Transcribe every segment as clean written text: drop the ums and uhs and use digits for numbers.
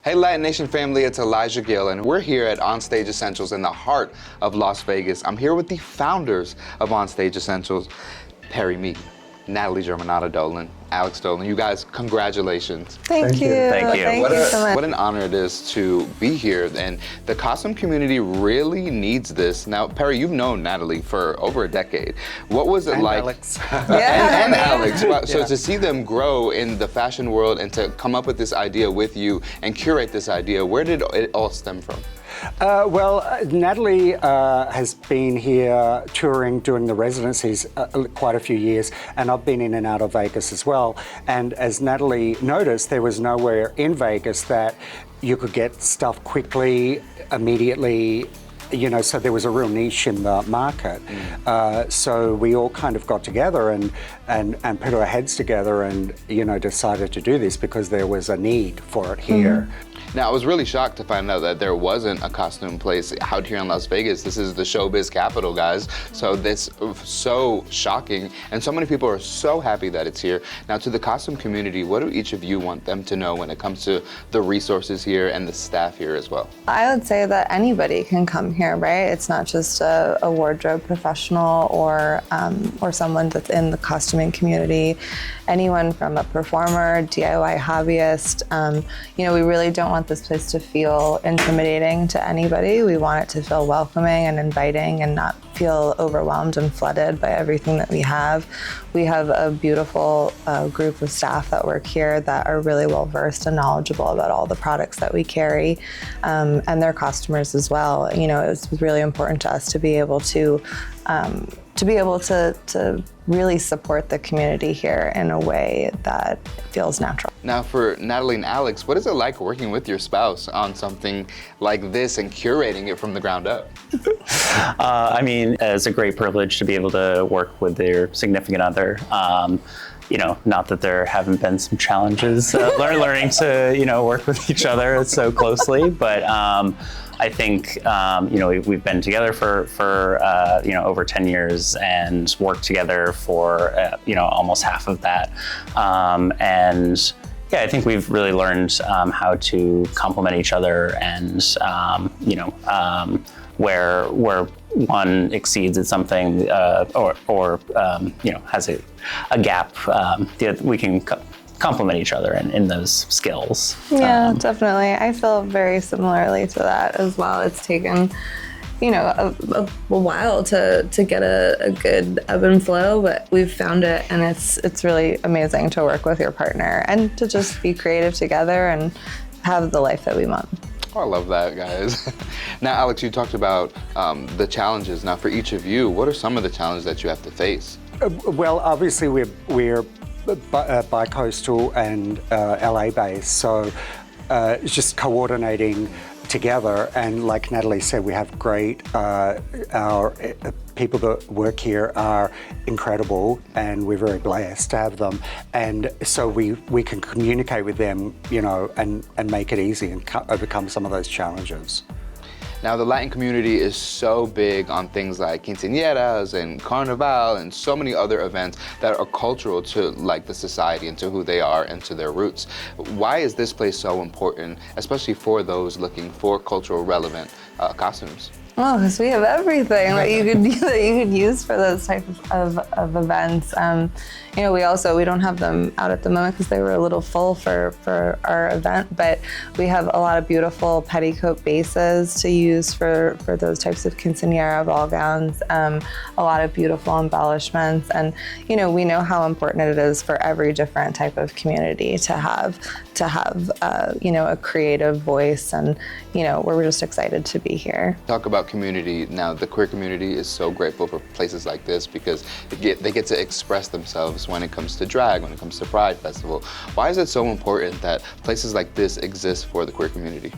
Hey LatiNation family, it's Elijah Gill, and we're here at Onstage Essentials in the heart of Las Vegas. I'm here with the founders of Onstage Essentials, Perry Meek, Natali Germanotta Dolan, Alex Dolan. You guys, congratulations. Thank you. Thank you. Thank you so much. What an honor it is to be here, and the costume community really needs this. Now, Perry, you've known Natali for over a decade. What was it like? Alex. Yeah. and Alex. Wow. So Yeah. to see them grow in the fashion world and to come up with this idea with you and curate this idea, where did it all stem from? Natali has been here touring, doing the residencies quite a few years, and I've been in and out of Vegas as well. And as Natali noticed, there was nowhere in Vegas that you could get stuff quickly, immediately, you know, so there was a real niche in the market. So we all kind of got together and put our heads together and, you know, decided to do this because there was a need for it here. Now, I was really shocked to find out that there wasn't a costume place out here in Las Vegas. This is the showbiz capital, guys. So this so shocking, and so many people are so happy that it's here. Now, to the costume community, what do each of you want them to know when it comes to the resources here and the staff here as well? I would say that anybody can come here, right? It's not just a wardrobe professional or someone that's in the costuming community. Anyone from a performer, DIY hobbyist. You know, we really don't want this place to feel intimidating to anybody. We want it to feel welcoming and inviting and not feel overwhelmed and flooded by everything that we have. We have a beautiful group of staff that work here that are really well versed and knowledgeable about all the products that we carry, and their customers as well. You know, it's really important to us to be able to really support the community here in a way that feels natural. Now, for Natali and Alex, what is it like working with your spouse on something like this and curating it from the ground up? I mean, it's a great privilege to be able to work with their significant other. You know, not that there haven't been some challenges learning to, you know, work with each other so closely, but I think, you know, we've been together for you know, over 10 years and worked together for, you know, almost half of that. And yeah, I think we've really learned how to complement each other and, you know, where one exceeds at something or you know, has a gap, we can complement each other in those skills. Yeah, definitely. I feel very similarly to that as well. It's taken, you know, a while to get a good ebb and flow, but we've found it, and it's really amazing to work with your partner and to just be creative together and have the life that we want. Oh, I love that, guys. Now, Alex, you talked about the challenges. Now, for each of you, what are some of the challenges that you have to face? Well, obviously we're bi-coastal and LA based, so it's just coordinating together. And like Natali said, we have great, our people that work here are incredible, and we're very blessed to have them. And so we can communicate with them, you know, and make it easy and overcome some of those challenges. Now, the Latin community is so big on things like quinceañeras and carnival and so many other events that are cultural to like the society and to who they are and to their roots. Why is this place so important, especially for those looking for cultural relevant costumes? Oh, because we have everything that you could use for those types of events. You know, we don't have them out at the moment because they were a little full for our event, but we have a lot of beautiful petticoat bases to use for those types of quinceañera ball gowns. A lot of beautiful embellishments, and you know, we know how important it is for every different type of community to have you know, a creative voice, and you know, we're just excited to be here. Talk about community. Now, the queer community is so grateful for places like this because they get to express themselves when it comes to drag, when it comes to Pride Festival. Why is it so important that places like this exist for the queer community?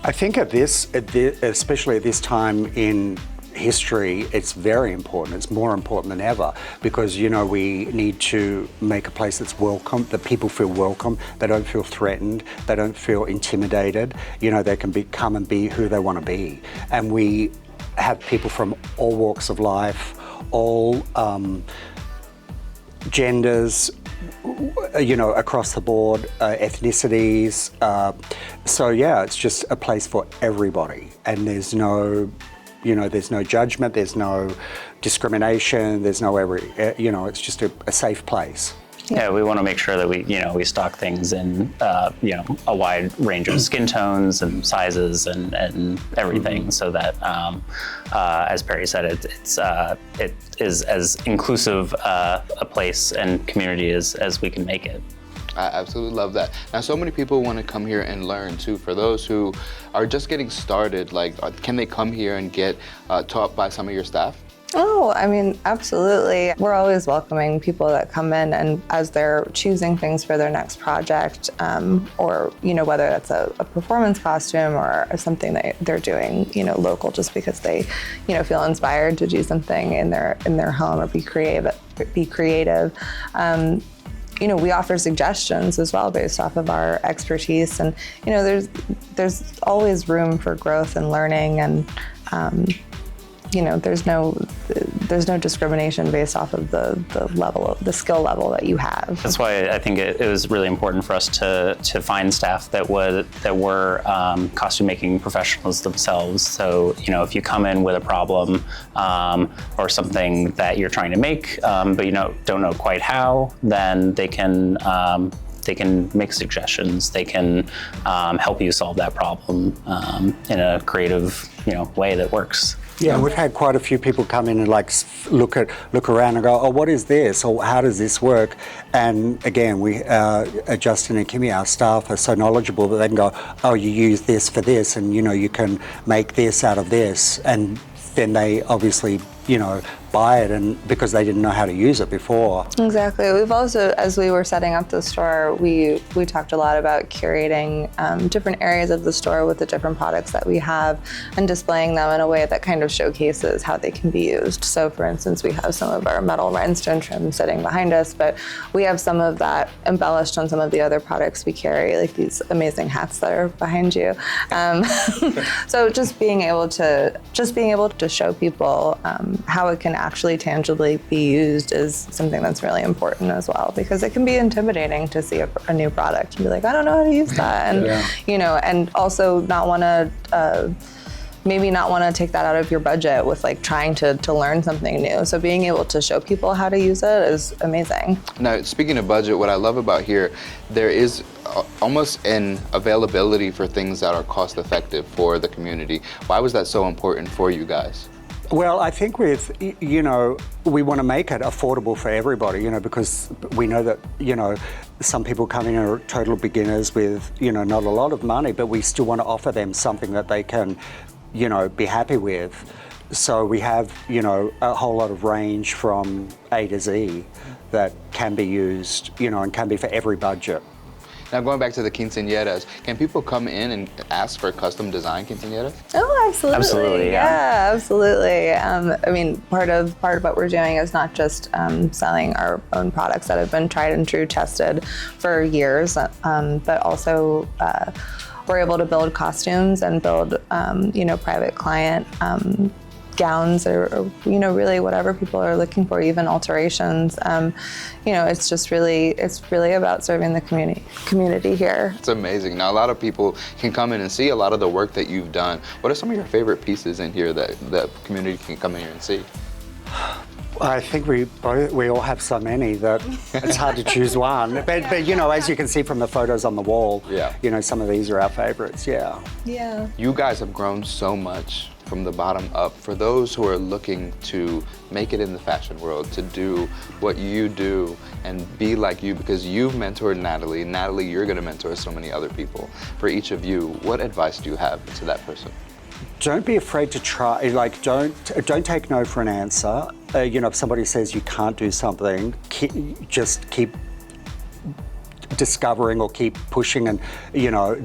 I think especially at this time in history, it's very important. It's more important than ever because, you know, we need to make a place that's welcome, that people feel welcome, they don't feel threatened, they don't feel intimidated. You know, they can come and be who they want to be. And we have people from all walks of life, all genders, across the board, ethnicities. So yeah, it's just a place for everybody, and there's no judgment, there's no discrimination, there's no it's just a safe place. Yeah, we want to make sure that we stock things in a wide range of skin tones and sizes and everything, so that as Perry said, it is as inclusive a place and community as we can make it. I absolutely love that. Now, so many people want to come here and learn too. For those who are just getting started, can they come here and get taught by some of your staff? Oh, I mean, absolutely. We're always welcoming people that come in, and as they're choosing things for their next project, or whether that's a performance costume or something that they're doing, local, just because they, feel inspired to do something in their home or be creative. We offer suggestions as well based off of our expertise, and there's always room for growth and learning, and there's no discrimination based off of the skill level that you have. That's why I think it was really important for us to find staff that were costume making professionals themselves. So if you come in with a problem or something that you're trying to make, but don't know quite how, then they can make suggestions. They can help you solve that problem in a creative way that works. Yeah, we've had quite a few people come in and look around and go, oh, what is this? Or how does this work? And again, Justin and Kimmy, our staff, are so knowledgeable that they can go, oh, you use this for this, and you can make this out of this. And then they obviously, buy it, and because they didn't know how to use it before. Exactly. We've also, as we were setting up the store, we talked a lot about curating different areas of the store with the different products that we have and displaying them in a way that kind of showcases how they can be used. So for instance, we have some of our metal rhinestone trim sitting behind us, but we have some of that embellished on some of the other products we carry, like these amazing hats that are behind you. So just being able to show people how it can actually tangibly be used is something that's really important as well, because it can be intimidating to see a new product and be like, I don't know how to use that, and and also not want to maybe not want to take that out of your budget with trying to learn something new. So being able to show people how to use it is amazing. Now, speaking of budget, what I love about here, there is almost an availability for things that are cost effective for the community. Why was that so important for you guys? Well, I think we want to make it affordable for everybody, because we know that, some people come in are total beginners with, not a lot of money, but we still want to offer them something that they can, be happy with. So we have, a whole lot of range from A to Z that can be used, and can be for every budget. Now, going back to the quinceañeras, can people come in and ask for custom design quinceañeras? Oh, absolutely. Absolutely, yeah, absolutely. I mean, part of what we're doing is not just selling our own products that have been tried and true, tested for years, but also we're able to build costumes and build, private client gowns or really whatever people are looking for, even alterations. It's really about serving the community here. It's amazing. Now, a lot of people can come in and see a lot of the work that you've done. What are some of your favorite pieces in here that the community can come in here and see? I think we all have so many that it's hard to choose one. But as you can see from the photos on the wall, some of these are our favorites. Yeah. Yeah. You guys have grown so much from the bottom up. For those who are looking to make it in the fashion world, to do what you do and be like you, because you've mentored Natali. Natali, you're going to mentor so many other people. For each of you, what advice do you have to that person? Don't be afraid to try. Don't take no for an answer. If somebody says you can't do something, just keep discovering or keep pushing, and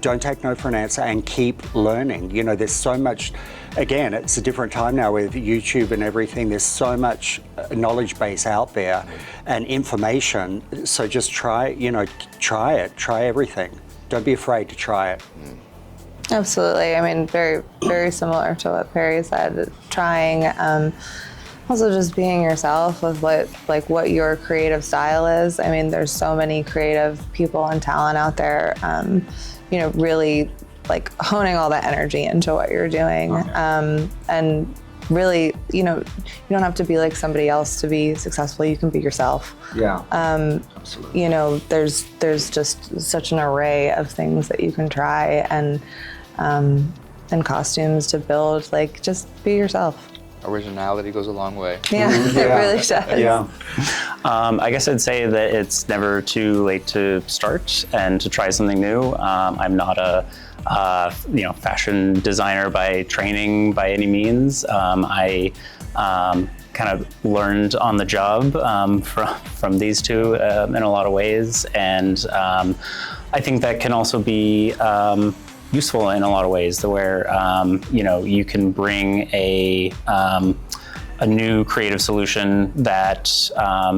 don't take no for an answer and keep learning. There's so much. Again, it's a different time now with YouTube and everything. There's so much knowledge base out there and information. So just try everything. Don't be afraid to try it. Absolutely. I mean, very, very similar to what Perry said. Trying, Also, just being yourself with what your creative style is. I mean, there's so many creative people and talent out there. Really like honing all that energy into what you're doing, and really, you don't have to be like somebody else to be successful. You can be yourself. Yeah. Absolutely. There's just such an array of things that you can try, and costumes to build. Like, just be yourself. Originality goes a long way. Yeah, it really does. Yeah. I guess I'd say that it's never too late to start and to try something new. I'm not a fashion designer by training by any means. I kind of learned on the job from these two in a lot of ways, and I think that can also be useful in a lot of ways, where you can bring a new creative solution that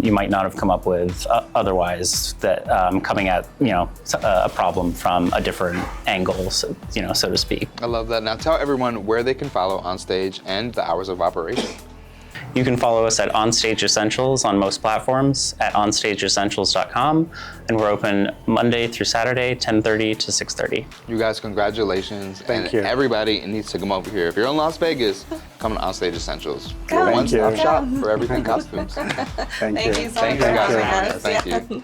you might not have come up with otherwise, that coming at a problem from a different angle, so to speak. I love that. Now tell everyone where they can follow Onstage and the hours of operation. You can follow us at Onstage Essentials on most platforms, at onstageessentials.com, and we're open Monday through Saturday, 10:30 to 6:30. You guys, congratulations. Thank you. Everybody needs to come over here. If you're in Las Vegas, come to Onstage Essentials. Come. We're a one-stop you. shop for everything costumes. Thank you. Thank you so Thank much you for guys so having much. us. Thank Yeah. you.